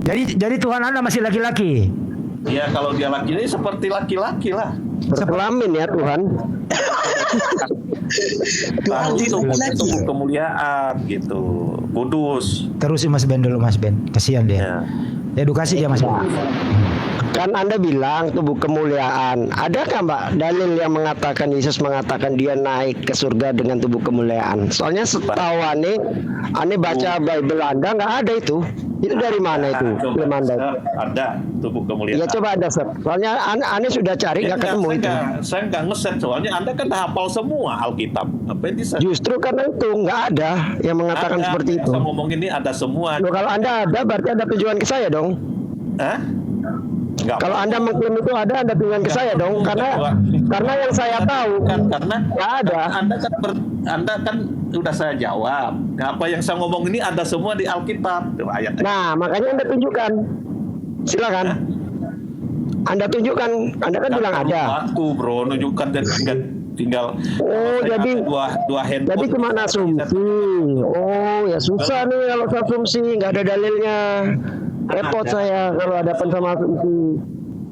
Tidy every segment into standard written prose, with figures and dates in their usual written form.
Jadi Tuhan Anda masih laki-laki. Ya kalau dia laki ini seperti laki-laki lah. Berkelamin ya Tuhan. Tuhan Tapi itu laki. tubuh kemuliaan gitu, kudus. Terusin Mas Ben dulu Mas Ben. Kasihan dia. Ya. Edukasi dia Mas Ben. Kan Anda bilang tubuh kemuliaan. Adakah Mbak dalil yang mengatakan Yesus mengatakan dia naik ke surga dengan tubuh kemuliaan? Soalnya setahu aneh baca Bible Anda nggak ada itu. Itu dari mana itu? Coba, Anda? ada tubuh kemuliaan. Ya coba ada Seth. Soalnya aneh sudah cari nggak ketemu itu. Saya nggak ngeset soalnya Anda kan dah hafal semua Alkitab. Apa yang bisa? Justru karena itu nggak ada yang mengatakan Ada, seperti itu. Saya ngomong ini ada semua. Loh, kalau Anda ada berarti ada tujuan ke saya dong. Hah? Nggak Kalau perlu. Anda mengklaim itu ada tujuan ke saya dong, karena yang saya tahu karena nggak ada. Anda kan udah saya jawab. Apa yang saya ngomong ini ada semua di Alkitab. Tuh, ayat. Nah, makanya Anda tunjukkan. Silakan. Anda tunjukkan. Anda kan bilang ada. Waktu bro, nunjukkan dan tinggal. Oh, saya jadi ada dua handphone. jadi cuma asumsi. Oh, ya susah nih kalau asumsi, nggak ada dalilnya. Repot saya kalau ada sama asumsi.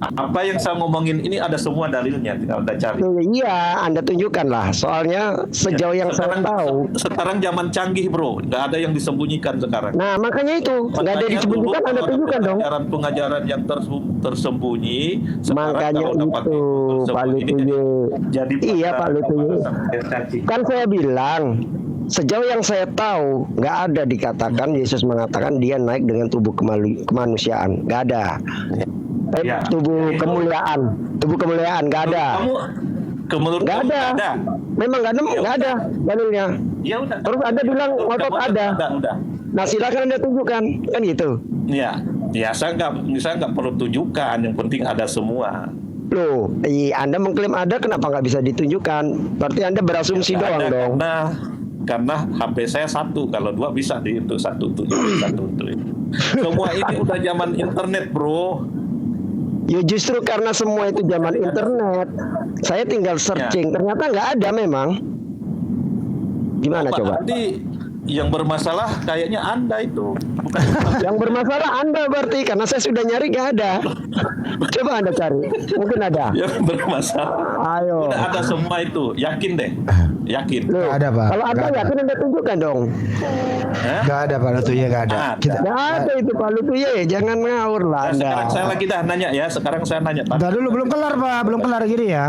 Apa yang saya ngomongin ini ada semua dalilnya, tinggal Anda cari. Iya, Anda tunjukkan lah. Soalnya sejauh yang saya tahu. Sekarang zaman canggih bro, nggak ada yang disembunyikan sekarang. Nah, makanya itu nggak ada Makanya disembunyikan. dulu Anda kalau tunjukkan dong. Pengajaran yang tersembunyi. Sekarang Makanya kalau dapat itu Pak tersembunyi, Lutuye. jadi Iya Pak Lutuye. caci. Kan saya bilang sejauh yang saya tahu nggak ada dikatakan Yesus mengatakan dia naik dengan tubuh kemanusiaan. Nggak ada. Ya. Tubuh kemuliaan nggak ada. Menurut Nggak kamu ada. Memang nggak ada dalilnya. Ya udah. Terus Anda bilang ngotot ada. Udah. Nah silakan Anda tunjukkan kan gitu. Ya saya nggak perlu tunjukkan. Yang penting ada semua. Loh, Anda mengklaim ada, kenapa nggak bisa ditunjukkan? Berarti Anda berasumsi Nggak doang ada, dong. Karena HP saya satu, kalau dua bisa di itu satu itu. Semua ini udah zaman internet bro. Ya justru karena semua itu zaman internet, saya tinggal searching, ternyata nggak ada memang. Gimana coba? Berarti yang bermasalah kayaknya Anda itu, bukan Yang bermasalah Anda berarti, karena saya sudah nyari nggak ada. Coba Anda cari, mungkin ada. yang bermasalah. Ayo. Udah ada semua itu, yakin deh, yakin. Loh, Nggak ada, Pak. kalau Anda Nggak ada. yakin Anda tunjukkan dong. Hah? Gak ada Pak Lutuye, gak ada. Nggak ada itu Pak Lutuye, jangan ngawur lah Nah, Anda. sekarang saya lagi dah nanya ya, sekarang saya nanya. Bentar dulu, belum kelar Pak, belum kelar gini ya.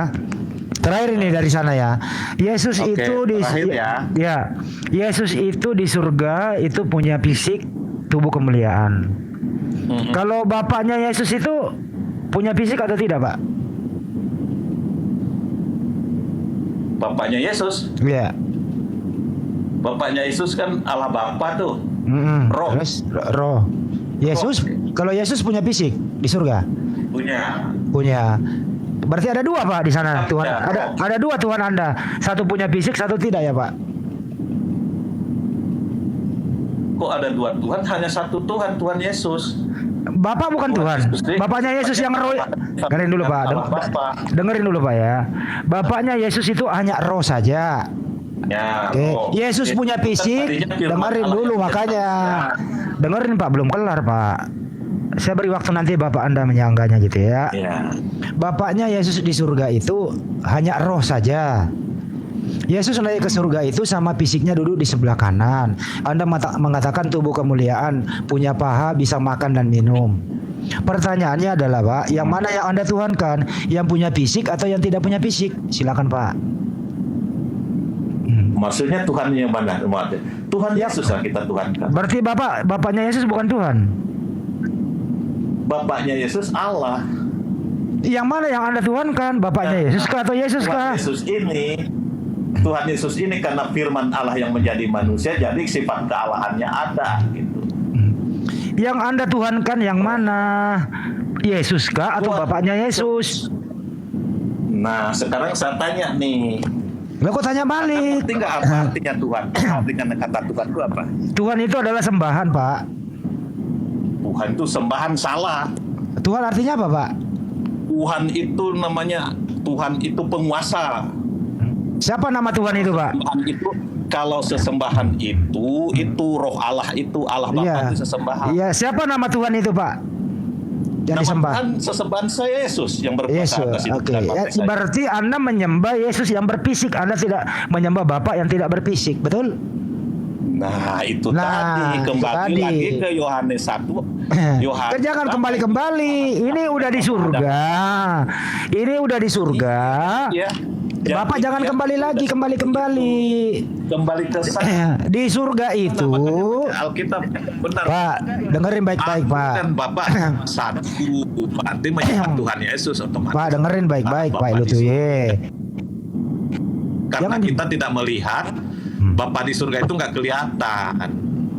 Terakhir ini dari sana ya. Yesus Oke, itu terakhir ya. Yesus itu di surga itu punya fisik tubuh kemuliaan. Kalau bapaknya Yesus itu punya fisik atau tidak, Pak? Bapaknya Yesus, Iya. Bapaknya Yesus kan Allah Bapa tuh. Roh. Terus roh. Yesus, kalau Yesus punya fisik di surga? Punya. Berarti ada dua Pak di sana Tuhan. Ada dua Tuhan Anda. Satu punya fisik, satu tidak ya Pak? Kok ada dua Tuhan? Hanya satu Tuhan, Tuhan Yesus. Bapak bukan Tuhan. Bapaknya Yesus yang roh. Dengerin dulu Pak. Dengerin dulu Pak ya. Bapaknya Yesus itu hanya roh saja. Ya, Oke. roh. Yesus punya fisik. Dengerin dulu makanya. Dengerin Pak, belum kelar Pak. Saya beri waktu nanti Bapak Anda menyanggahnya gitu ya. Ya. Bapaknya Yesus di surga itu hanya roh saja. Yesus naik ke surga itu sama fisiknya duduk di sebelah kanan. Anda mengatakan tubuh kemuliaan, punya paha, bisa makan dan minum. Pertanyaannya adalah Pak, yang mana yang Anda tuhankan? Yang punya fisik atau yang tidak punya fisik? Silakan Pak. Maksudnya Tuhan yang mana? Tuhan Yesus yang kita tuhankan. Berarti bapaknya Yesus bukan Tuhan. Bapaknya Yesus Allah. Yang mana yang Anda tuhankan? Bapaknya Yesus kah atau Yesus kah? Tuhan Yesus ini karena firman Allah yang menjadi manusia, jadi sifat kealahannya ada gitu. Yang Anda tuhankan yang mana? Yesus kah atau bapaknya Yesus? Nah, sekarang saya tanya nih. Lah kok tanya balik? Ngerti nggak apa artinya Tuhan? Artinya kata Tuhan itu apa? Tuhan itu adalah sembahan, Pak. Tuhan itu sembahan salah. Tuhan artinya apa, Pak? Tuhan itu namanya, Tuhan itu penguasa. Siapa nama Tuhan itu, Pak? kalau sesembahan itu roh Allah, itu Allah Bapa Iya. itu sesembahan. Iya, siapa nama Tuhan itu, Pak? Yang Nama disembah. Tuhan sesembahan saya Yesus yang berkuasa Yesus. atas hidup Oke. dan Ya, mati saya. berarti Anda menyembah Yesus yang berfisik. Anda tidak menyembah Bapa yang tidak berfisik, betul? Nah, itu Nah, tadi itu kembali tadi. lagi ke Yohanes 1. Yohanes Jangan 1. kembali-kembali. Ini udah di surga. Ini udah di surga. Ya. Bapak jangan kembali lagi, kembali. Kembali ke sana. Di surga itu, Alkitab benar. Pak, dengerin baik-baik, Aku Pak. dan Bapak satu. Berarti menyembah Tuhan Yesus otomatis. Pak, dengerin baik-baik, Pak Bapak di surga. Lutuye. Karena Jangan- kita tidak melihat Bapa di surga itu nggak kelihatan.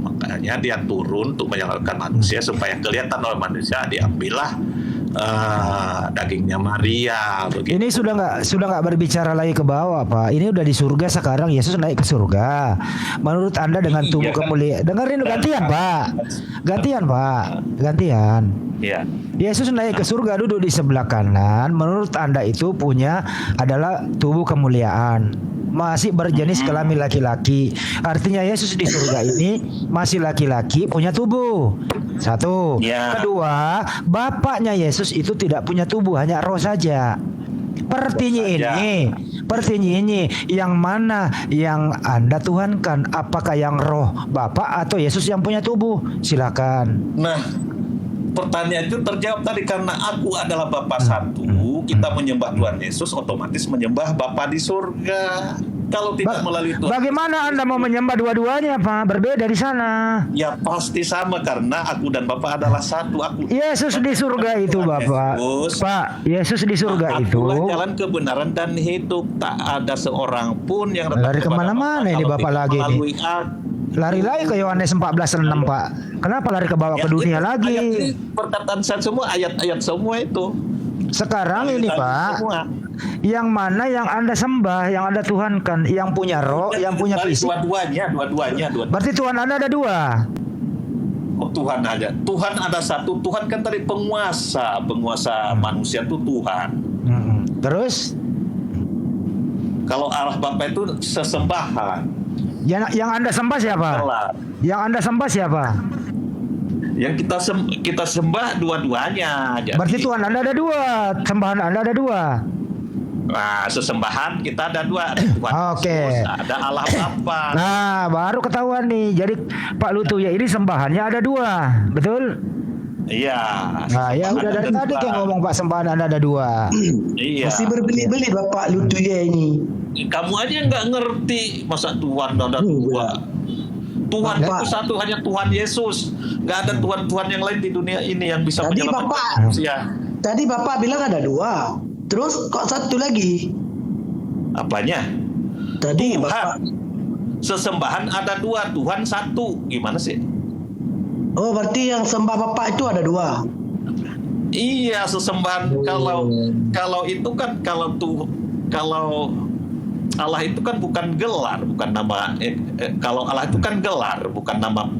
Makanya dia turun untuk menyelamatkan manusia supaya kelihatan oleh manusia. Diambillah dagingnya Maria. Begitu. Ini sudah nggak berbicara lagi ke bawah, Pak. Ini udah di surga sekarang. Yesus naik ke surga. Menurut Anda dengan tubuh Iya, kan? kemuliaan, dengerin gantian, Pak. Gantian. Ya. Yesus naik ke surga, duduk di sebelah kanan. Menurut Anda itu punya adalah tubuh kemuliaan. Masih berjenis kelamin laki-laki. Artinya Yesus di surga ini masih laki-laki, punya tubuh. Satu. Ya. Kedua, Bapaknya Yesus itu tidak punya tubuh, hanya roh saja. Pertanyaan ini, yang mana yang Anda tuhankan? Apakah yang roh Bapak atau Yesus yang punya tubuh? Silakan. Nah, pertanyaan itu terjawab tadi karena aku adalah Bapa satu. Kita menyembah Tuhan Yesus, otomatis menyembah Bapa di surga. Kalau tidak melalui Tuhan, Bagaimana Anda mau menyembah dua-duanya, Pak? Berbeda di sana. ya pasti sama karena aku dan Bapa adalah satu. Aku Yesus di surga itu, Bapak. Yesus. Pak, Yesus di surga itu. Akulah jalan kebenaran dan hidup. Tak ada seorang pun yang datang Lari kepada kemana-mana Bapa ini kalau Bapak tidak lagi nih. melalui aku. Lari lagi ke Yohanes 14:6, Pak. Kenapa lari ke bawah ke dunia Ayat lagi? ini perkataan saya semua, ayat-ayat semua itu. Sekarang ini, Pak, Semua. yang mana yang Anda sembah, yang Anda tuhankan, yang punya roh, yang punya Dari fisik. dua-duanya. Berarti Tuhan Anda ada dua. Oh, Tuhan aja. Tuhan ada satu. Tuhan kan tadi penguasa manusia itu Tuhan. Terus Kalau Allah Bapa itu sesembahan. yang Anda sembah siapa? Kelar. Yang Anda sembah siapa? Yang kita sembah dua-duanya. Jadi, Berarti Tuhan Anda ada dua, sembahan Anda ada dua. nah, sesembahan kita ada dua. Ada Tuhan Oke. Yesus, ada Allah Bapa. Nah, baru ketahuan nih. Jadi Pak Lutuya ini sembahannya ada dua, betul? Iya. Nah, ya sesembahan udah dari ada tadi dua. kayak ngomong Pak sembahan Anda ada dua. Iya. Masih berbelit-belit Bapak Lutuya ini. Kamu aja nggak ngerti masa Tuhan ada dua. Tuhan Bapak. itu satu, hanya Tuhan Yesus. Nggak ada Tuhan-Tuhan yang lain di dunia ini yang bisa Tadi menyelamatkan Bapak- manusia. Tadi Bapak bilang ada dua. Terus kok satu lagi? Apanya? Tadi Tuhan. Bapak. Sesembahan ada dua, Tuhan satu. Gimana sih? Oh, berarti yang sembah Bapak itu ada dua. Iya, sesembahan kalau itu kan kalau Allah itu kan bukan gelar, bukan nama. Kalau Allah itu kan gelar, bukan nama.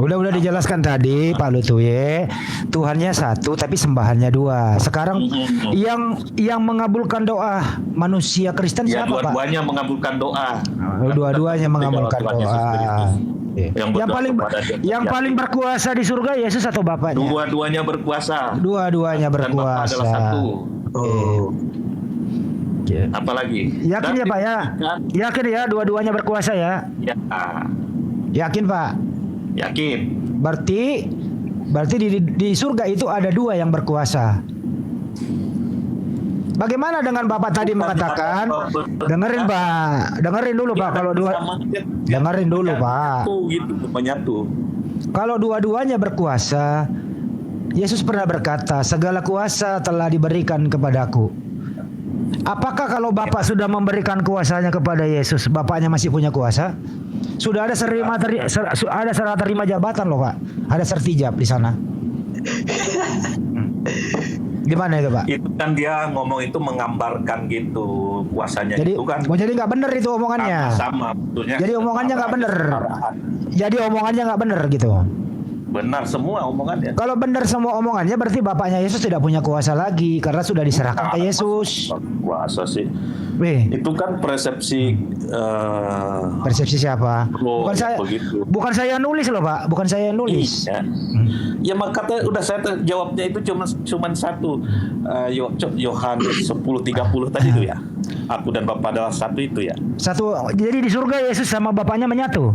Udah dijelaskan tadi Pak Lutuye. Tuhannya satu tapi sembahannya dua. Sekarang yang mengabulkan doa manusia Kristen Ya, siapa, Pak? dua-duanya mengabulkan doa. Dua-duanya mengabulkan Tuhan Yesus doa. Kristus. Yang berdoa paling kepada Dia. yang paling berkuasa di surga Yesus atau Bapaknya? Dua-duanya berkuasa. Dua-duanya Dan Bapa berkuasa. adalah satu. Oh. Apalagi? Yakin ya, Pak ya? Yakin ya dua-duanya berkuasa ya? Ya, Yakin, Pak? yakin. Berarti di surga itu ada dua yang berkuasa. Bagaimana dengan Bapak tadi mengatakan? Dengerin, Pak. Dengerin dulu, Pak. Kalau dengerin dulu, Pak. Menyatu. Kalau dua-duanya berkuasa, Yesus pernah berkata, segala kuasa telah diberikan kepadaku. Apakah kalau Bapak sudah memberikan kuasanya kepada Yesus, Bapaknya masih punya kuasa? Sudah ada serah terima jabatan loh, Pak. Ada sertijab di sana. Gimana itu, Pak? Itu kan dia ngomong itu menggambarkan gitu kuasanya Jadi, itu kan. jadi nggak benar itu omongannya. Sama betulnya. Jadi omongannya nggak bener. Jadi omongannya nggak bener gitu. Benar semua omongannya. Kalau benar semua omongannya berarti bapaknya Yesus tidak punya kuasa lagi karena sudah diserahkan ke Yesus. Kuasa sih. Weh, Itu kan persepsi persepsi siapa? Oh, Bukan saya, begitu. bukan saya yang nulis loh Pak, bukan saya yang nulis. Iya. Ya makanya udah saya jawabnya itu cuman satu. Yohanes 10:30 tadi itu ya. Aku dan Bapa adalah satu itu ya. Satu, jadi di surga Yesus sama bapaknya menyatu.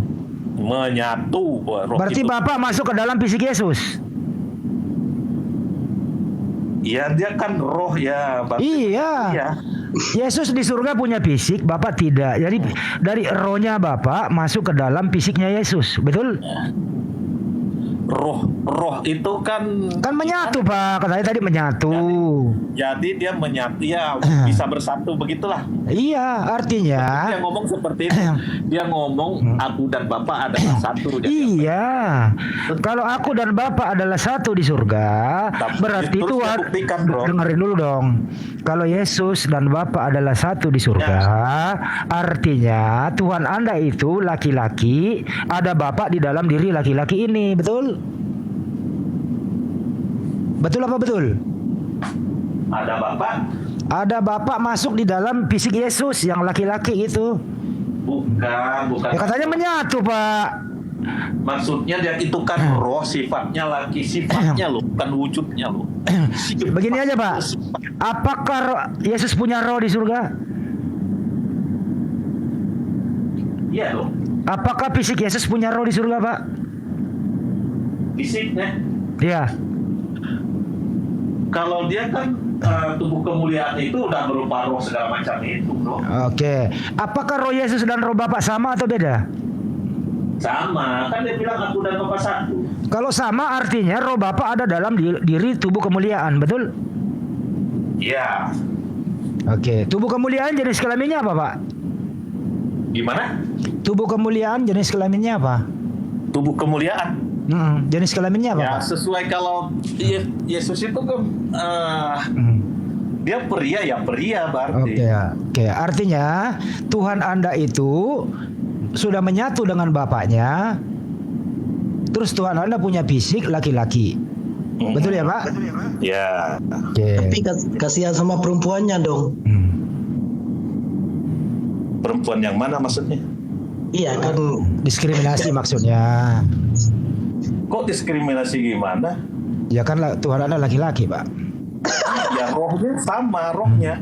Menyatu. Roh Berarti itu. bapak masuk ke dalam fisik Yesus. Iya, dia kan roh ya. Bang. Iya. Iya. Yesus di surga punya fisik, bapak tidak. Jadi dari rohnya bapak masuk ke dalam fisiknya Yesus, betul? Roh itu kan Menyatu Pak, katanya tadi menyatu. jadi dia menyatu ya bisa bersatu begitulah. Iya, artinya. Dia ngomong seperti itu. Dia ngomong aku dan Bapa adalah satu. Iya. Kalau aku dan Bapa adalah satu di surga, Tapi berarti terus Tuhan. dia buktikan, bro. Dengerin dulu dong. Kalau Yesus dan Bapa adalah satu di surga, artinya Tuhan Anda itu laki-laki, ada Bapa di dalam diri laki-laki ini, betul? Betul apa betul? Ada Bapa? Ada Bapa masuk di dalam fisik Yesus yang laki-laki itu. Bukan. Ya katanya menyatu, Pak. Maksudnya dia itu kan roh, sifatnya laki, sifatnya loh, bukan wujudnya loh. Begini aja, Pak. Apakah Yesus punya roh di surga? Iya loh. Apakah fisik Yesus punya roh di surga, Pak? Fisiknya. Iya. Kalau dia kan tubuh kemuliaan itu udah berupa roh segala macam itu, bro. Oke. Apakah roh Yesus dan roh Bapak sama atau beda? Sama, kan dia bilang aku dan Bapa satu. Kalau sama artinya roh Bapak ada dalam diri tubuh kemuliaan, betul? Iya. Oke. Tubuh kemuliaan jenis kelaminnya apa, Pak? Gimana? Tubuh kemuliaan jenis kelaminnya apa? Tubuh kemuliaan. Jenis kelaminnya apa, Ya, Pak? sesuai kalau Yesus itu kan dia pria ya pria berarti. Oke. Artinya Tuhan Anda itu sudah menyatu dengan Bapaknya. Terus Tuhan Anda punya fisik laki-laki. Betul ya, Pak? Ya. Oke. Tapi kasihan sama perempuannya dong. Perempuan yang mana maksudnya? Iya kan. Diskriminasi maksudnya. Kok diskriminasi gimana? Ya kan Tuhan Anda laki-laki, Pak. Ya rohnya sama rohnya.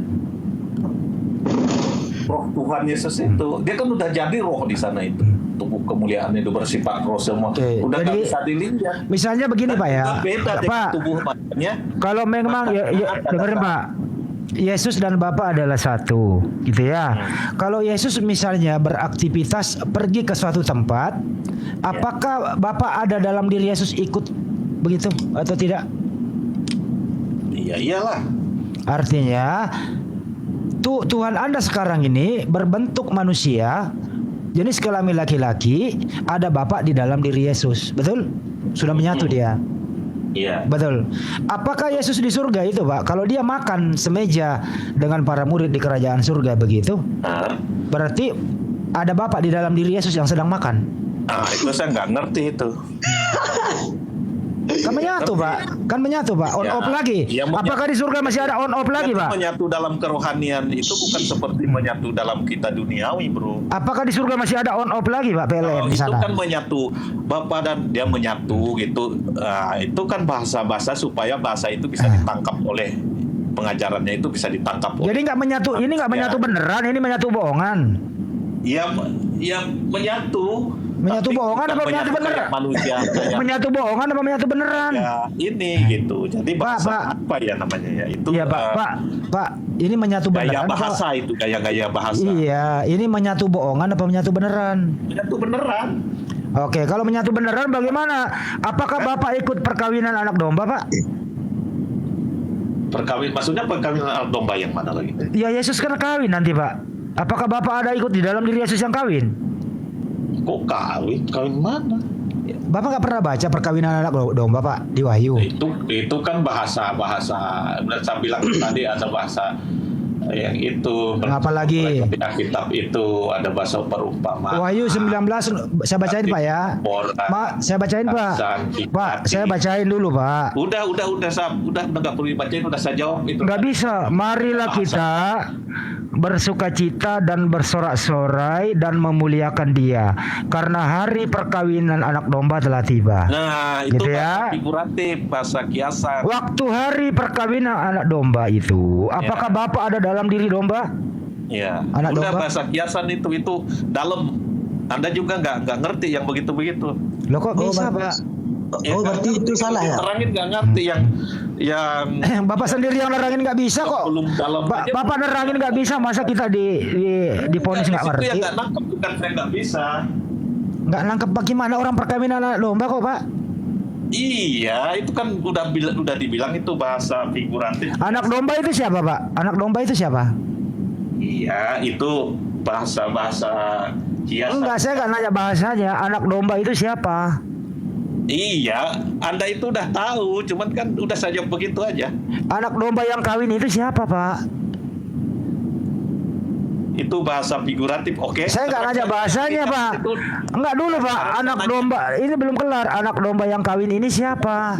Roh Tuhan Yesus itu, dia kan udah jadi roh di sana itu. Tubuh kemuliaan itu bersifat roh semua. Oke, Udah nggak jadi bisa dilihat. Misalnya begini, Pak ya. Beda dengan Pak, tubuh manusia. kalau memang ya dengerin, Pak. Yesus dan Bapa adalah satu, gitu ya. Kalau Yesus misalnya beraktivitas pergi ke suatu tempat, apakah Bapa ada dalam diri Yesus ikut begitu atau tidak? Iya iyalah. Artinya Tuhan Anda sekarang ini berbentuk manusia, jenis kelamin laki-laki, ada Bapa di dalam diri Yesus, betul? Sudah menyatu dia. Iya. Betul. Apakah Yesus di surga itu, Pak? Kalau dia makan semeja dengan para murid di kerajaan surga begitu, berarti ada Bapa di dalam diri Yesus yang sedang makan. Itu saya nggak ngerti itu. Kan menyatu, Pak. Kan menyatu, Pak. On Ya, off lagi. ya, Apakah di surga masih ada on off lagi, Jadi Pak? menyatu dalam kerohanian itu bukan seperti menyatu dalam kita duniawi, bro. Apakah di surga masih ada on off lagi, Pak? PLN di Itu sana. kan menyatu Bapa dan dia menyatu gitu. Itu kan bahasa-bahasa supaya bahasa itu bisa ditangkap oleh pengajarannya itu bisa ditangkap oleh. Jadi nggak menyatu, ini nggak menyatu beneran, ini menyatu bohongan. Ya menyatu. Menyatu Tapi bohongan bukan apa menyatu menyatu beneran? kayak manusia kayak Menyatu bohongan apa menyatu beneran? ya ini gitu. Jadi bahasa Pak. apa ya namanya ya? Itu Iya, Pak, ini menyatu gaya beneran. bahasa itu, gaya bahasa. Iya, ini menyatu bohongan apa menyatu beneran? Menyatu beneran. Oke, kalau menyatu beneran bagaimana? Apakah Bapak ikut perkawinan anak domba, Pak? Maksudnya perkawinan anak domba yang mana lagi? Ya Yesus kan kawin nanti, Pak. Apakah Bapak ada ikut di dalam diri Yesus yang kawin? Kok kawin? Kawin mana? Bapak nggak pernah baca perkawinan anak domba, Pak, di Wahyu? Itu kan bahasa saya bilang tadi ada bahasa yang itu. Apalagi? Kitab itu ada bahasa perumpamaan. Wahyu 19 saya bacain Pak ya. Saya bacain Pak. Pak, saya bacain dulu Pak. Udah nggak perlu dibacain, udah saya jawab itu. Nggak bisa. Marilah kita bersukacita dan bersorak-sorai dan memuliakan Dia, karena hari perkawinan anak domba telah tiba. Nah, itu gitu bahasa ya. figuratif, bahasa kiasan. Waktu hari perkawinan anak domba itu, apakah Bapak ada dalam diri domba? Ya, Anak udah domba? bahasa kiasan itu dalam. Anda juga nggak ngerti yang begitu-begitu. Loh kok bisa Pak? Berarti itu salah ya? Terangin nggak ngerti yang Bapak sendiri yang nerangin nggak bisa kok. belum dalam aja. Bapak nerangin nggak bisa, masa kita diponis nggak Itu ngerti? yang nggak nangkep, bukan saya nggak bisa. Nggak nangkep bagaimana orang perkawinan anak domba kok Pak? Iya, itu kan udah dibilang itu bahasa figuratif. Anak domba itu siapa Pak? Anak domba itu siapa? Iya, itu bahasa kiasan. Enggak, saya nggak nanya bahasanya. Anak domba itu siapa? Iya, Anda itu udah tahu, cuman kan udah saja begitu aja. Anak domba yang kawin itu siapa Pak? Itu bahasa figuratif, oke? Saya nggak nanya bahasanya Pak. Enggak dulu Pak. Anak domba ini belum kelar. Anak domba yang kawin ini siapa?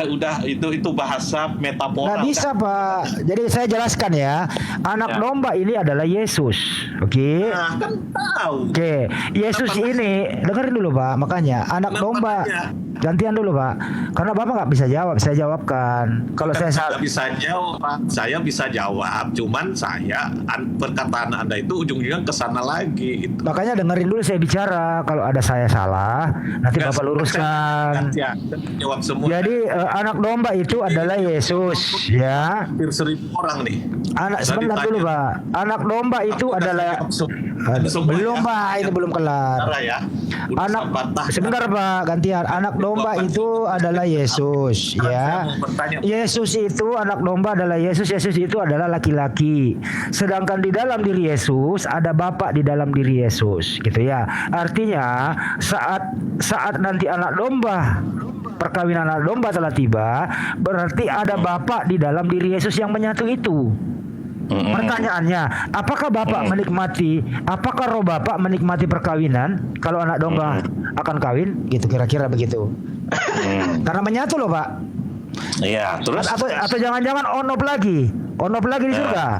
Udah itu bahasa metafora. Nggak bisa Pak. Jadi saya jelaskan ya. Anak Ya. domba ini adalah Yesus. Oke. Nah, kan tahu. Oke, Yesus ini dengerin dulu Pak. Makanya anak Kenapa domba. nanya? Gantian dulu Pak. Karena Bapak nggak bisa jawab, saya jawabkan. Kalau saya salah, nggak bisa jawab, Pak. Saya bisa jawab, cuman perkataan Anda itu ujung-ujungnya ke sana lagi. Itu. makanya dengerin dulu saya bicara. Kalau ada saya salah, nanti Nggak, Bapak luruskan. Ya, jawab semua. Jadi anak domba itu adalah Yesus, ya. Hampir 1.000 orang nih. Sebentar ditanya. dulu Pak. Anak domba itu Aku adalah belum ya. Pak, ini belum kelar. Sebentar ya. Udah Anak patah. sebentar Pak, gantian. Anak domba itu adalah Yesus, ya. Saya mau bertanya. Yesus itu anak domba adalah Yesus. Yesus itu adalah laki-laki. Sedangkan di dalam diri Yesus ada Bapa di dalam diri Yesus, gitu ya. Artinya saat nanti anak domba perkawinan anak domba telah tiba, berarti ada Bapa di dalam diri Yesus yang menyatu itu. Pertanyaannya, apakah Bapak menikmati, apakah roh Bapak menikmati perkawinan kalau anak domba akan kawin? Gitu kira-kira begitu. Karena menyatu loh Pak. Iya, terus Atau jangan-jangan on off lagi di surga.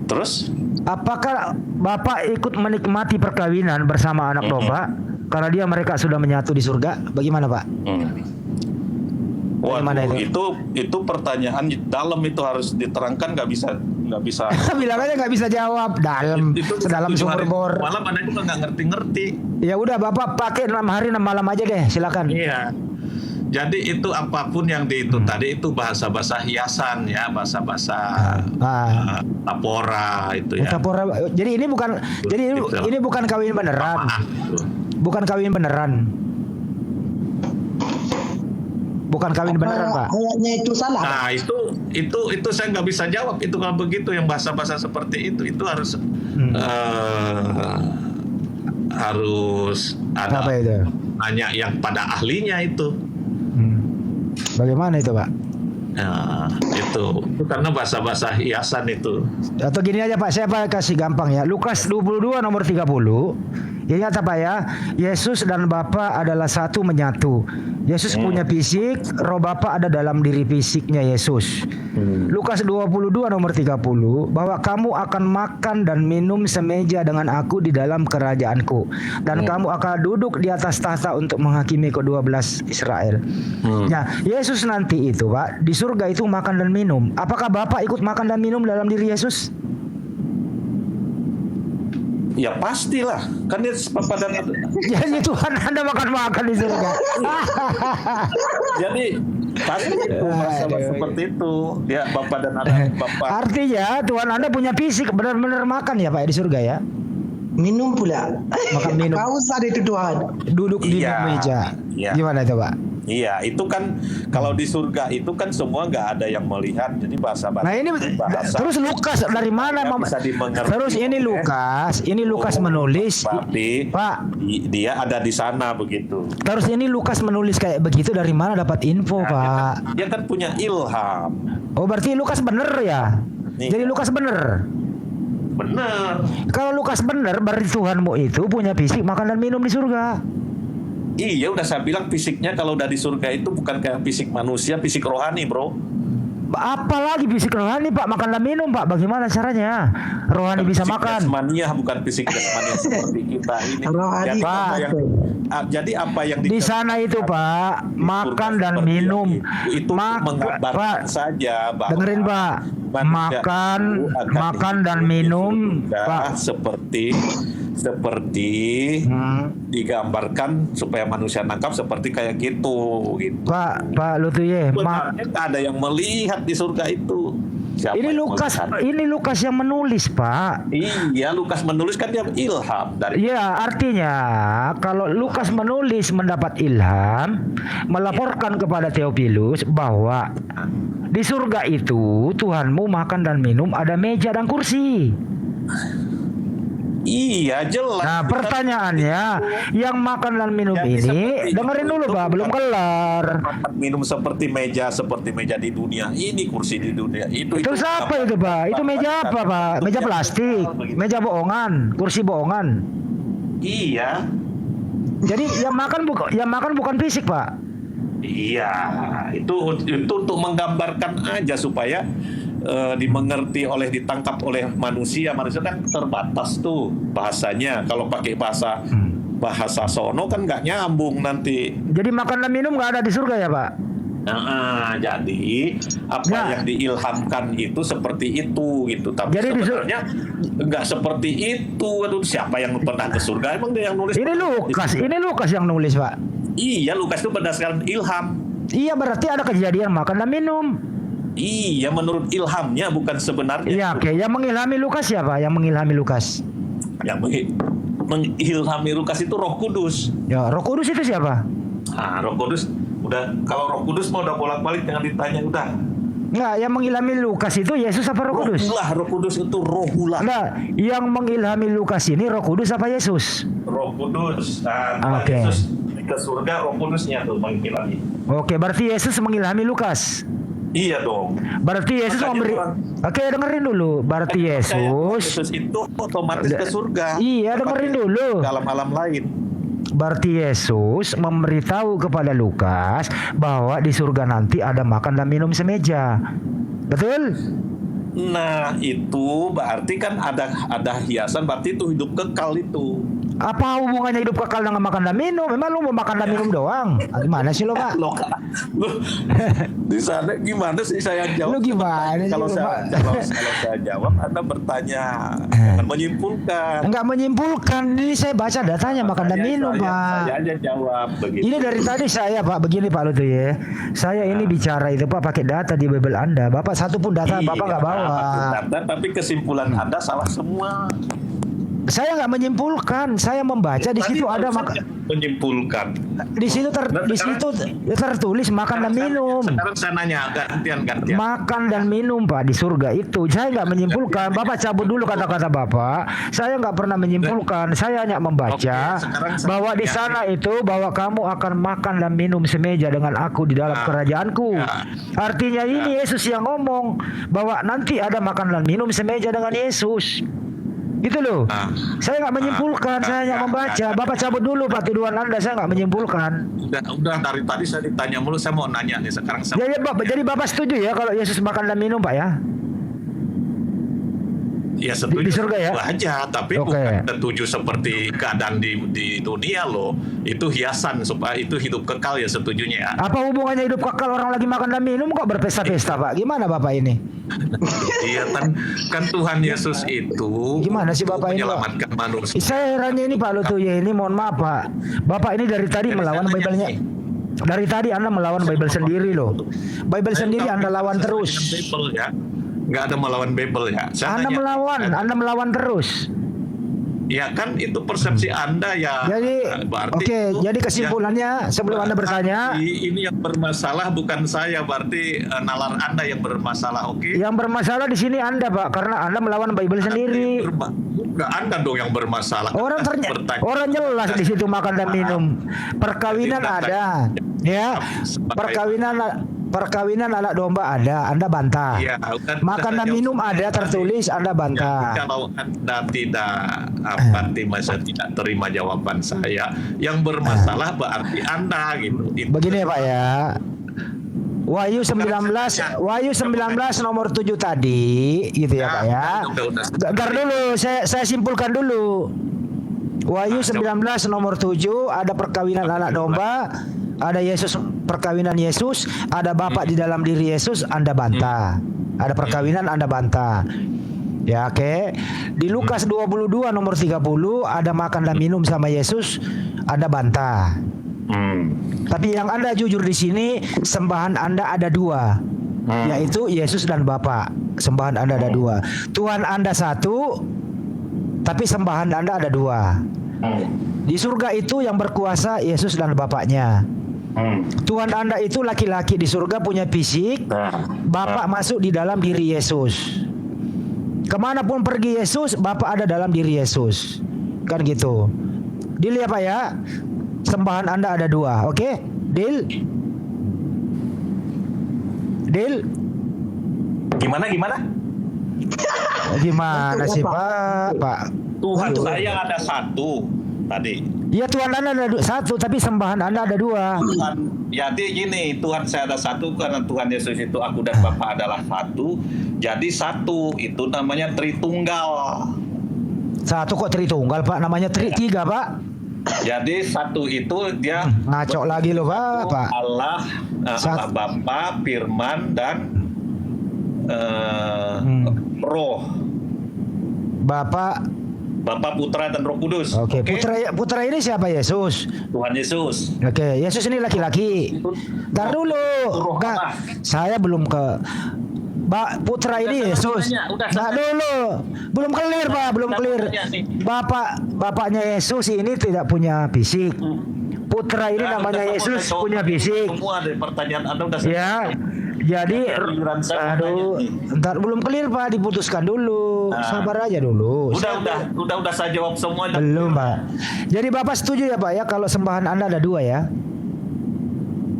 terus Apakah Bapak ikut menikmati perkawinan bersama anak domba karena mereka sudah menyatu di surga? Bagaimana Pak? Bagaimana Waduh, itu pertanyaan dalam, itu harus diterangkan, nggak bisa. Bilang aja nggak bisa jawab. Dalam sedalam 7 sumur hari bor. malam Anda juga nggak ngerti. Ya udah Bapak pakai 6 hari 6 malam aja deh, silakan. Iya. Jadi itu apapun yang tadi itu bahasa-bahasa hiasan ya, bahasa-bahasa tapora itu ya. Metafora. Jadi ini bukan ini bukan kawin beneran. Bukan kawin beneran. Bukan kawin beneran, Pak. Kayaknya itu salah. Nah, itu saya nggak bisa jawab itu kalau begitu, yang bahasa-bahasa seperti itu harus harus ada Apa itu? nanya yang pada ahlinya itu. Bagaimana itu, Pak? Nah, itu karena bahasa-bahasa hiasan itu. Atau gini aja Pak, saya kasih gampang ya. Lukas 22 nomor 30. Ingat apa ya? Yesus dan Bapa adalah satu, menyatu. Yesus punya fisik, roh Bapa ada dalam diri fisiknya Yesus. Lukas 22 nomor 30, bahwa kamu akan makan dan minum semeja dengan aku di dalam kerajaanku, dan kamu akan duduk di atas tahta untuk menghakimi ke-12 Israel. Nah, Yesus nanti itu Pak, di surga itu makan dan minum. Apakah Bapak ikut makan dan minum dalam diri Yesus? Ya pastilah, kan dia pada Jadi Tuhan Anda makan-makan di surga. jadi pasti itu bahasa-bahasa seperti itu. Ya, Bapak dan anak Bapak. Artinya Tuhan Anda punya fisik, benar-benar makan ya Pak di surga ya? Minum pula. Makan minum. Kausan itu Tuhan. Duduk di Iya. meja. Iya. Gimana itu Pak? Iya, itu kan kalau di surga itu kan semua nggak ada yang melihat, jadi bahasa-bahasa. Nah ini bahasa terus Lukas dari mana? yang bisa dimengerti. Terus ini Lukas menulis, Berarti Pak. dia ada di sana begitu. Terus ini Lukas menulis kayak begitu dari mana dapat info Nah, Pak? dia kan punya ilham. Oh berarti Lukas bener ya? Jadi Lukas bener. Bener. Kalau Lukas bener, berarti Tuhanmu itu punya fisik makan dan minum di surga. Iya, udah saya bilang fisiknya kalau udah di surga itu bukan kayak fisik manusia, fisik rohani, bro. Apalagi fisik rohani Pak, makan dan minum Pak. Bagaimana caranya? Rohani bisa Fisik makan. jasmania, bukan fisik jasmania seperti kita ini. Rohani, Jadi Pak. jadi apa yang Di sana itu Pak, di makan surga dan seperti minum. itu menggambarkan Pak, saja bahwa dengerin Pak, manusia makan, itu akan makan dan hidup di minum, surga Pak. seperti digambarkan supaya manusia nangkap seperti kayak gitu. Pak Lutuye, Sebenarnya nggak ada yang melihat di surga itu. Siapa ini yang Lukas, melihat? ini Lukas yang menulis Pak. Iya, Lukas menulis kan dia ilham dari Ya, artinya kalau Lukas menulis mendapat ilham, melaporkan kepada Theophilus bahwa di surga itu Tuhanmu makan dan minum, ada meja dan kursi. Iya, jelas. Nah, pertanyaannya, yang makan dan minum Jadi ini, seperti dengerin itu, dulu Pak, belum kelar. makan minum seperti meja di dunia. Ini kursi di dunia. Itu Siapa itu Pak? Itu meja apa Pak? Meja plastik, meja bohongan, kursi bohongan. Iya. Jadi yang makan bukan fisik Pak. Iya, itu untuk menggambarkan aja supaya dimengerti ditangkap oleh manusia. Manusia kan terbatas tuh bahasanya. Kalau pakai bahasa sono kan nggak nyambung nanti. Jadi makan dan minum nggak ada di surga ya Pak? Nah, jadi apa Ya. yang diilhamkan itu seperti itu gitu. Tapi Jadi sebenarnya nggak seperti itu. Aduh, siapa yang pernah ke surga? Emang dia yang nulis? Ini Lukas yang nulis Pak. Iya, Lukas itu berdasarkan ilham. Iya berarti ada kejadian makan dan minum. Iya, menurut ilhamnya bukan sebenarnya. Iya oke. Yang mengilhami Lukas siapa? Yang mengilhami Lukas? Yang mengilhami Lukas itu Roh Kudus. Ya Roh Kudus itu siapa? Nah, Roh Kudus udah, kalau Roh Kudus mau udah bolak-balik jangan ditanya udah. Enggak, yang mengilhami Lukas itu Yesus apa Roh Kudus? Roh Kudus itu rohulah. Enggak, yang mengilhami Lukas ini Roh Kudus apa Yesus? Roh Kudus. Nah, Oke. Yesus ke surga, Roh Kudusnya tuh mengilhami. Oke, berarti Yesus mengilhami Lukas. Iya dong. Berarti Yesus Makanya memberi. orang- Oke, dengerin dulu. Berarti Yesus. Yesus itu otomatis ke surga. Iya, dengerin dulu. Dalam alam lain. Berarti Yesus memberitahu kepada Lukas bahwa di surga nanti ada makan dan minum semeja. Betul? Nah, itu berarti kan ada hiasan, berarti itu hidup kekal itu. Apa hubungannya hidup kekal dengan makan dan minum? Memang lu mau makan dan minum doang? Gimana sih lo Pak? Lo di sana gimana sih saya jawab? Lu gimana sih, Kalau lu, saya Pak? kalau saya jawab, Anda bertanya, jangan menyimpulkan. Enggak menyimpulkan. Ini saya baca datanya makan dan minum Pak. Saya aja jawab begitu. Ini dari tadi saya Pak, begini Pak Lutu ya. Saya ini bicara itu Pak pakai data di Bible Anda. Bapak satu pun data Iya, Bapak nggak bawa. tapi kesimpulan Anda salah semua. Saya nggak menyimpulkan. Saya membaca di situ ada menyimpulkan. di situ tertulis makan dan minum. Sekarang saya nanya gantian. Makan dan minum Pak di surga itu. Saya nggak menyimpulkan. Bapak cabut dulu kata-kata Bapak. Saya nggak pernah menyimpulkan. Saya hanya membaca Oke, sekarang saya bahwa di sana itu bahwa kamu akan makan dan minum semeja dengan aku di dalam kerajaanku. Artinya ini Yesus yang ngomong bahwa nanti ada makan dan minum semeja dengan Yesus. Gitu loh. Saya nggak menyimpulkan. Saya hanya membaca. Bapak cabut dulu Pak tuduhan Anda. Saya nggak menyimpulkan. Udah dari tadi saya ditanya mulu, saya mau nanya nih sekarang. Jadi Bapak setuju ya kalau Yesus makan dan minum Pak ya? Ya setuju Di surga ya? aja, tapi Oke. bukan setuju seperti keadaan di dunia loh. Itu hiasan supaya itu hidup kekal ya setujunya ya. Apa hubungannya hidup kekal orang lagi makan dan minum kok berpesta-pesta Pak? Gimana Bapak ini? Iya kan Tuhan Yesus itu Gimana sih Bapak ini, Pak? menyelamatkan manusia. Saya herannya ini Pak Lutu ya, ini mohon maaf Pak. Bapak ini dari tadi Jadi melawan saya nanya Bible-nya. nih. Dari tadi Anda melawan Bible sendiri loh. Bible sendiri Anda lawan terus. Bible ya. Nggak ada melawan Bible ya. Saya Anda nanya, Anda melawan terus. Ya kan itu persepsi Anda ya. Jadi berarti oke, itu jadi kesimpulannya sebelum Anda bertanya, ini yang bermasalah bukan saya, berarti nalar Anda yang bermasalah, oke? yang bermasalah di sini Anda Pak, karena Anda melawan Bible sendiri. Bukan Anda dong yang bermasalah. Orang jelas di situ makan dan minum. Perkawinan Jadi, ada, ya. Perkawinan anak domba ada, Anda bantah. Iya, udah Makan dan jawab minum ada tadi. tertulis, Anda Jadi bantah. kalau Anda tidak masa tidak terima jawaban saya, yang bermasalah berarti Anda gitu. Begini Pak ya. Wahyu 19 nomor 7 tadi gitu ya Pak ya. Udah. Gar dulu, saya simpulkan dulu. Wahyu 19 nomor 7 ada perkawinan anak domba, ada Yesus, perkawinan Yesus, ada Bapa di dalam diri Yesus, Anda bantah. Ada perkawinan, Anda bantah. Ya, oke. Di Lukas 22 nomor 30 ada makan dan minum sama Yesus, Anda bantah. Tapi yang Anda jujur di sini, sembahan Anda ada dua, yaitu Yesus dan Bapa. Sembahan Anda ada dua. Tuhan Anda satu, tapi sembahan Anda ada dua. Di surga itu yang berkuasa Yesus dan Bapaknya. Tuhan Anda itu laki-laki di surga punya fisik, Bapa masuk di dalam diri Yesus. Kemanapun pergi Yesus, Bapa ada dalam diri Yesus. Kan gitu. Deal ya Pak ya. Sembahan Anda ada dua, oke? Deal? Deal? Gimana? Gimana sih Pak? Pak. Tuhan saya ada satu tadi. Ya Tuhan Anda ada satu, tapi sembahan Anda ada dua. Jadi gini, Tuhan saya ada satu karena Tuhan Yesus itu aku dan Bapa adalah satu. Jadi satu itu namanya Tritunggal. Satu kok Tritunggal Pak? Namanya tiga Pak. Jadi satu itu dia Ngaco lagi loh Pak. Allah Bapa, Firman dan Roh. Bapa. Putra dan Roh Kudus. Oke. Putra ini siapa? Yesus. Tuhan Yesus. Oke. Yesus ini laki-laki. Ntar dulu. Roh Enggak. Allah. Saya belum ke. Putra ini Yesus. Nah dulu, belum clear Pak, belum clear. Bapaknya Yesus ini tidak punya fisik. Putra ini namanya Yesus punya fisik. Semua dari pertanyaan Anda udah Ya, jadi, aduh, ntar belum clear Pak, diputuskan dulu. Sabar aja dulu. Udah saya jawab semua. Belum Pak. Jadi Bapak setuju ya Pak ya kalau sembahan Anda ada dua ya?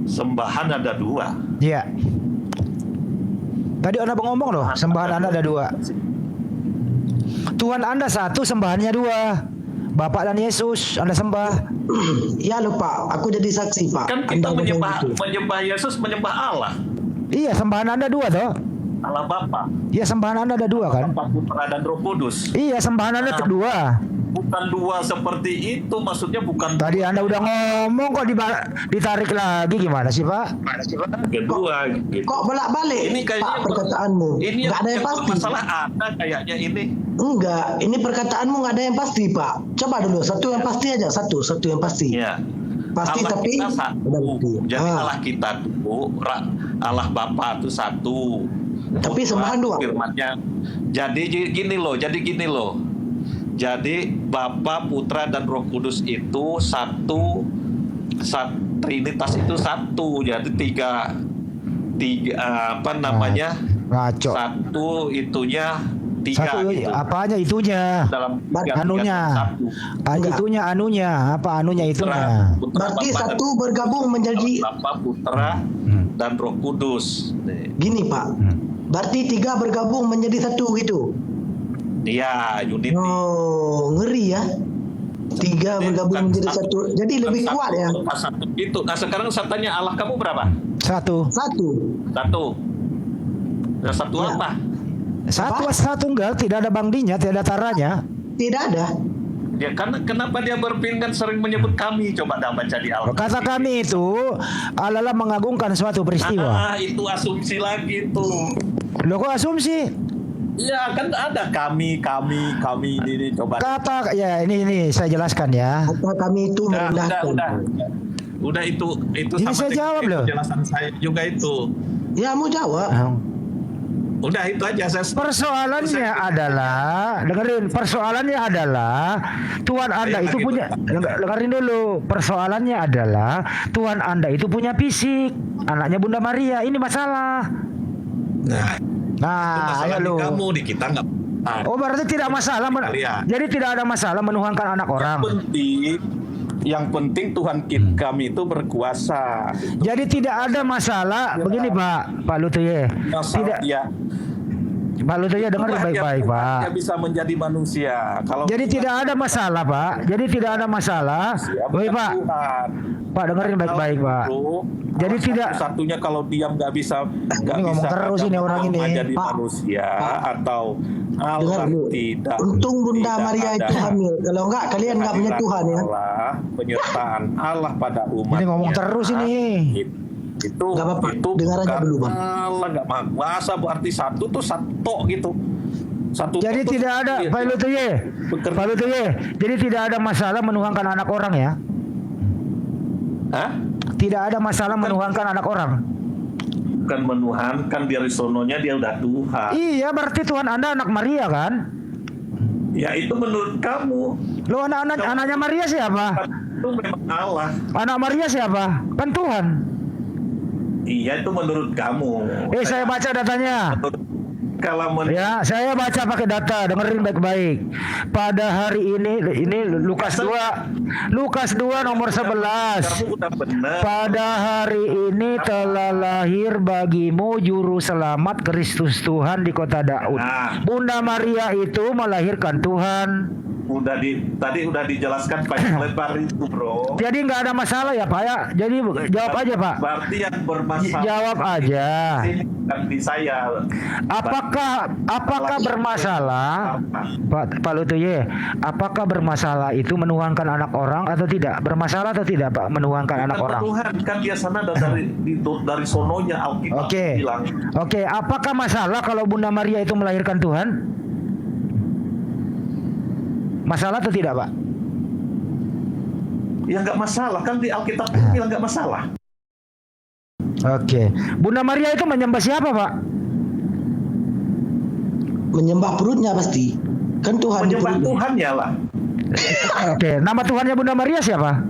Sembahan ada dua. Iya. Tadi Anda ngomong loh, sembahan Anda ada dua. Tuhan Anda satu, sembahannya dua. Bapak dan Yesus Anda sembah. Ya loh Pak, aku jadi saksi Pak. Kan kita Anda ngomong gitu. menyembah Yesus, menyembah Allah. Iya, sembahan Anda dua toh. Allah Bapa. Iya, sembahan Anda ada dua kan? Bapa, Putra dan Roh Kudus. Iya, sembahan Anda dua. Bukan dua seperti itu, maksudnya bukan Tadi Anda udah ngomong kok ditarik lagi, gimana sih Pak? kedua gitu. Kok bolak-balik Ini kayaknya Pak perkataanmu? Ini Nggak ada yang pasti. masalah ada kayaknya ini. Enggak, ini perkataanmu nggak ada yang pasti Pak. Coba dulu satu yang pasti aja, satu yang pasti. Iya. Pasti Allah tapi kita satu. Jadi Allah kita tuh Allah Bapa itu satu. Tapi Putra, sembahan dua. Firman-Nya. Jadi gini loh. Jadi Bapa, Putra dan Roh Kudus itu satu, Trinitas itu satu. Jadi tiga apa namanya? Ngaco. Satu itunya tiga. Satu gitu. apanya itunya? Dalam Anunya. Itunya anunya, apa anunya itunya? Berarti satu bergabung menjadi Bapa, Putra dan Roh Kudus. gini Pak. Berarti tiga bergabung menjadi satu gitu. Iya, unity. Oh, ngeri ya. Tiga bergabung menjadi satu. Jadi lebih kuat ya. Satu itu. Nah, sekarang saya tanya, Allah kamu berapa? Satu. Satu. Nah, satu Ya. apa? Satu enggak, tidak ada bangdinya, tidak ada taranya. Tidak ada. Ya, kenapa dia berpindah sering menyebut kami? Coba dah baca di Al-Quran. Kata kami itu adalah mengagungkan suatu peristiwa. Itu asumsi lagi tuh. Loh kok asumsi? Iya, kan ada kami ini coba. Kata ya ini saya jelaskan ya. Apa kami itu merendahkan? Udah itu Ini sama saya dengan jawab loh. penjelasan saya juga itu. Ya mau jawab. Udah itu aja saya. Persoalannya adalah Tuhan Anda itu punya dengerin dulu. Persoalannya adalah Tuhan Anda itu punya fisik, anaknya Bunda Maria. Ini masalah. Nah, ayo di lu. kamu di kita nggak. Oh berarti tidak masalah. Jadi tidak ada masalah menuhankan anak orang. Yang penting Tuhan kami itu berkuasa. Jadi tidak ada masalah begini Pak Lutuye. Tidak. Pak Lutuye dengar baik-baik Pak. Dia bisa menjadi manusia. Kalau jadi tidak ada masalah Pak. Jadi tidak ada masalah. Baik Pak. Pak dengerin baik-baik Pak. Jadi tidak satunya kalau diam nggak bisa ngomong terus ini orang ini jadi manusia atau dengar dulu. Tidak. Untung Bunda Maria itu hamil. Kalau enggak kalian enggak punya Tuhan ya. Penyertaan Allah pada umat. Ini ngomong terus ini. Itu Gak apa-apa, itu dengar aja dulu Bang. Allah nggak masa berarti satu tuh satu gitu. Satu Jadi tuh tidak ada Pak Lutuye. Pak Lutuye. Jadi tidak ada masalah menuhankan anak orang ya. Hah? Tidak ada masalah menuhankan anak orang. Bukan menuhankan, dari sononya dia udah Tuhan. Iya, berarti Tuhan Anda anak Maria kan? Ya itu menurut kamu. Lo anaknya Maria siapa? Itu memang Allah. Anak Maria siapa? Kan Tuhan. Iya itu menurut kamu. Saya baca datanya. Kalau Ya, saya baca pakai data, dengerin baik-baik. Pada hari ini Lukas 2 nomor 11. kamu udah benar. Pada hari ini telah lahir bagimu juru selamat Kristus Tuhan di kota Daud. Nah. Bunda Maria itu melahirkan Tuhan. Tadi udah dijelaskan panjang lebar itu, Bro. Jadi nggak ada masalah ya Pak ya. Jadi jawab aja Pak. Berarti yang bermasalah. Jawab aja. Ini bukan di saya. Apakah bermasalah Pak Lutuye? Apakah bermasalah itu menuhankan anak orang atau tidak? Bermasalah atau tidak Pak menuhankan anak orang? Tuhan kan dia sana dari sononya Alkitab bilang. Oke, apakah masalah kalau Bunda Maria itu melahirkan Tuhan? Masalah atau tidak, Pak? Ya nggak masalah, kan di Alkitab bilang nggak masalah. Oke. Bunda Maria itu menyembah siapa, Pak? Menyembah perutnya pasti. Kan Tuhan di Menyembah perutnya. Tuhan ya lah. Oke, nama Tuhannya Bunda Maria siapa?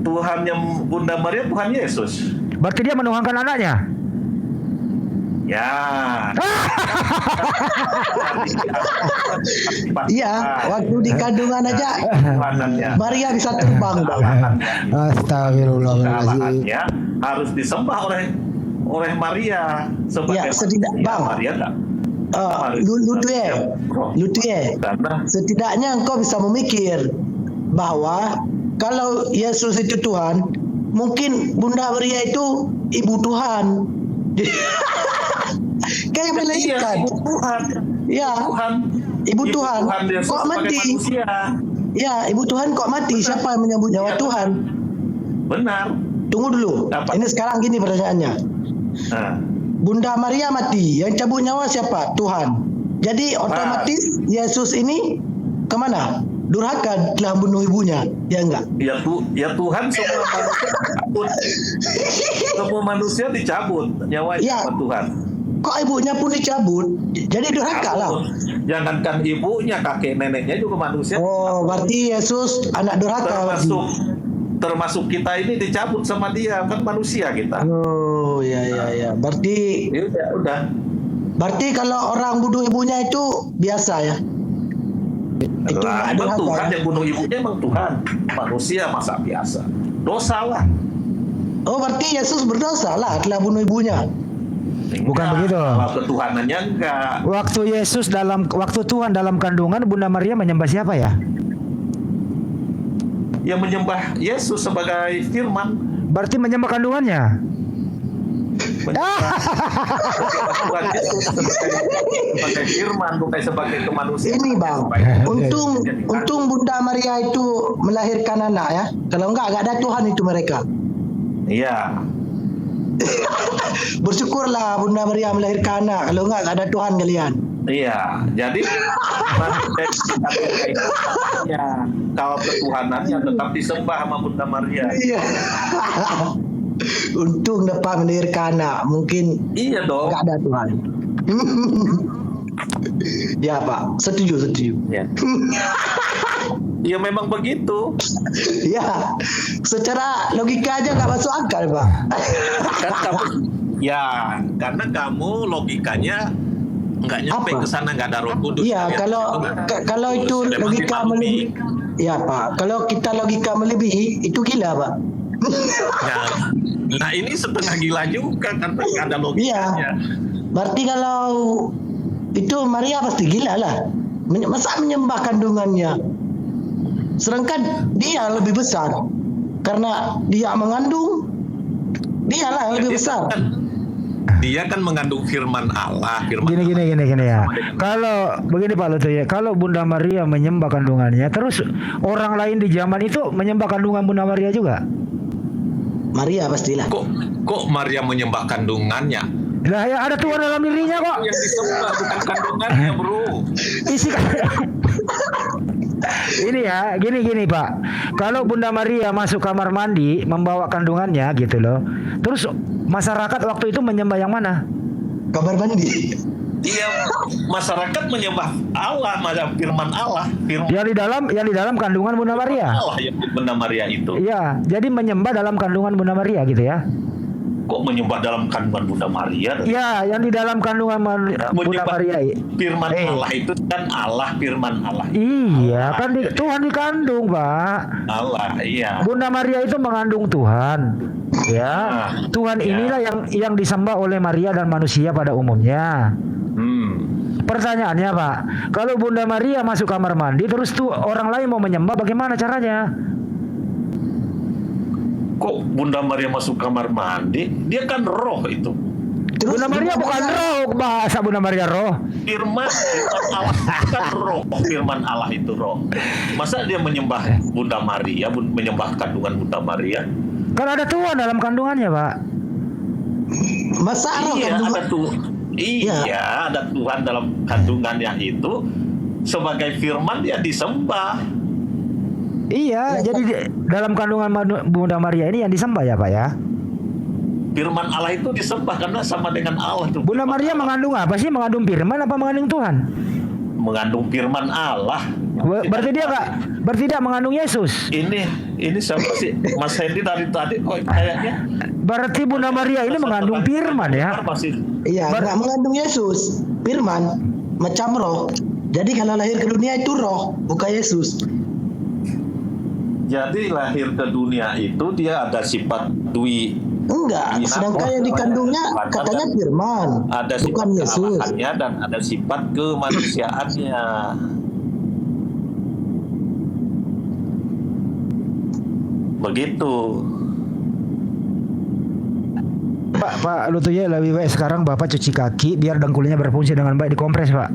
Tuhannya Bunda Maria Tuhan Yesus. Berarti dia menuhankan anaknya? Ya. Iya, waktu di kandungan aja Tuhanannya. Maria bisa terbang. Astagfirullahaladzim. Harus disembah oleh Maria sebagai Bang. Maria enggak. Lutuye. Setidaknya engkau bisa memikir bahwa kalau Yesus itu Tuhan, mungkin Bunda Maria itu ibu Tuhan. Kayak melahirkan. Tuhan. Ya. Ibu Tuhan. Kok mati? Ya, ibu Tuhan kok mati? Siapa yang menyambut nyawa Tuhan? Benar. Tunggu dulu. Ini sekarang gini pertanyaannya. Bunda Maria mati, yang cabut nyawa siapa? Tuhan. Jadi otomatis Yesus ini kemana? Durhaka telah bunuh ibunya, ya enggak? Ya Tuhan semua manusia dicabut. Semua manusia dicabut nyawanya sama Tuhan. Kok ibunya pun dicabut? Jadi durhaka lah. Jangankan ibunya, kakek neneknya juga manusia. Oh, berarti Yesus anak durhaka. Termasuk kita ini dicabut sama dia, kan manusia kita. Oh, ya. Berarti ya udah. Berarti kalau orang bunuh ibunya itu biasa ya? Itu emang Tuhan yang bunuh ibunya emang Tuhan. Manusia masa biasa. Dosa lah. Oh, berarti Yesus berdosa lah telah bunuh ibunya. Bukan begitu. Kalau ketuhanannya enggak. Waktu Tuhan dalam kandungan Bunda Maria menyembah siapa ya? Yang menyembah Yesus sebagai firman. Berarti menyembah kandungannya. Tuhan Yesus sebagai firman, bukan sebagai kemanusiaan. Ini Bang, untung Bunda Maria itu melahirkan anak ya. Kalau enggak ada Tuhan itu mereka. Iya. Bersyukurlah Bunda Maria melahirkan anak. Kalau enggak ada Tuhan kalian. Iya, jadi kalau ketuhanannya tetap disembah sama Bunda Maria. Iya. Untung dapat melahirkan anak. Mungkin iya dong. Enggak ada Tuhan. Ya Pak, setuju. Ya. Ya memang begitu. Ya, secara logika aja nggak masuk akal Pak. Kan kamu, ya karena kamu logikanya nggak nyampe ke sana, nggak ada Roh Kudus. Iya, kalau itu logika Ya Pak, kalau kita logika melebihi itu gila Pak. Nah ini setengah gila juga kan ada Iya. logikanya. Berarti kalau itu Maria pasti gila lah. Masa menyembah kandungannya? Sedangkan dia lebih besar karena dia mengandung. Dia lah lebih besar. Dia kan mengandung firman Allah. Gini ya. Kalau begini Pak Lutu ya, kalau Bunda Maria menyembah kandungannya, terus orang lain di zaman itu menyembah kandungan Bunda Maria juga? Maria pastilah. Kok Maria menyembah kandungannya? Lah ya ada Tuhan dalam dirinya kok. Yang disembah bukan kandungannya, bro. Isi ini ya, gini Pak. Kalau Bunda Maria masuk kamar mandi membawa kandungannya gitu loh. Terus masyarakat waktu itu menyembah yang mana? Kamar mandi. Iya, masyarakat menyembah Allah, firman Allah, Yang di dalam kandungan Bunda Maria. Allah yang Bunda Maria itu. Iya, jadi menyembah dalam kandungan Bunda Maria gitu ya. Kok menyembah dalam kandungan Bunda Maria? Iya, yang di dalam kandungan Bunda Maria. Firman Allah itu kan Allah, firman Allah. Iya, kan Tuhan dikandung, Pak. Allah, iya. Bunda Maria itu mengandung Tuhan. Ya. Tuhan inilah yang disembah oleh Maria dan manusia pada umumnya. Pertanyaannya, Pak, kalau Bunda Maria masuk kamar mandi terus tuh orang lain mau menyembah, bagaimana caranya? Kok Bunda Maria masuk kamar mandi? Dia kan roh itu. Terus Bunda Maria bukan roh, bahasa Bunda Maria roh. Firman Allah kan roh, firman Allah itu roh. Masa dia menyembah Bunda Maria, menyembah kandungan Bunda Maria? Kan ada Tuhan dalam kandungannya, Pak. Masa Iya, kandungan? ada Tuhan. Iya, ada Tuhan dalam kandungannya itu. Sebagai firman dia disembah. Iya, jadi dalam kandungan Bunda Maria ini yang disembah ya, Pak ya. Firman Allah itu disembah karena sama dengan Allah itu. Bunda Maria mengandung apa sih? Mengandung firman apa mengandung Tuhan? Mengandung firman Allah. Berarti dia mengandung Yesus. Ini siapa sih? Mas Hendy dari tadi kok kayaknya. Berarti Bunda Maria ini mengandung firman ya. Iya, nggak mengandung Yesus. Firman macam roh. Jadi kalau lahir ke dunia itu roh, bukan Yesus. Jadi lahir ke dunia itu dia ada sifat dwi. Enggak, sedangkan yang dikandungnya katanya firman, Ada bukan sifat Yesus. kealahannya dan ada sifat kemanusiaannya. Begitu. Pak Lutuya lebih baik sekarang Bapak cuci kaki biar dengkulnya berfungsi dengan baik, dikompres, Pak.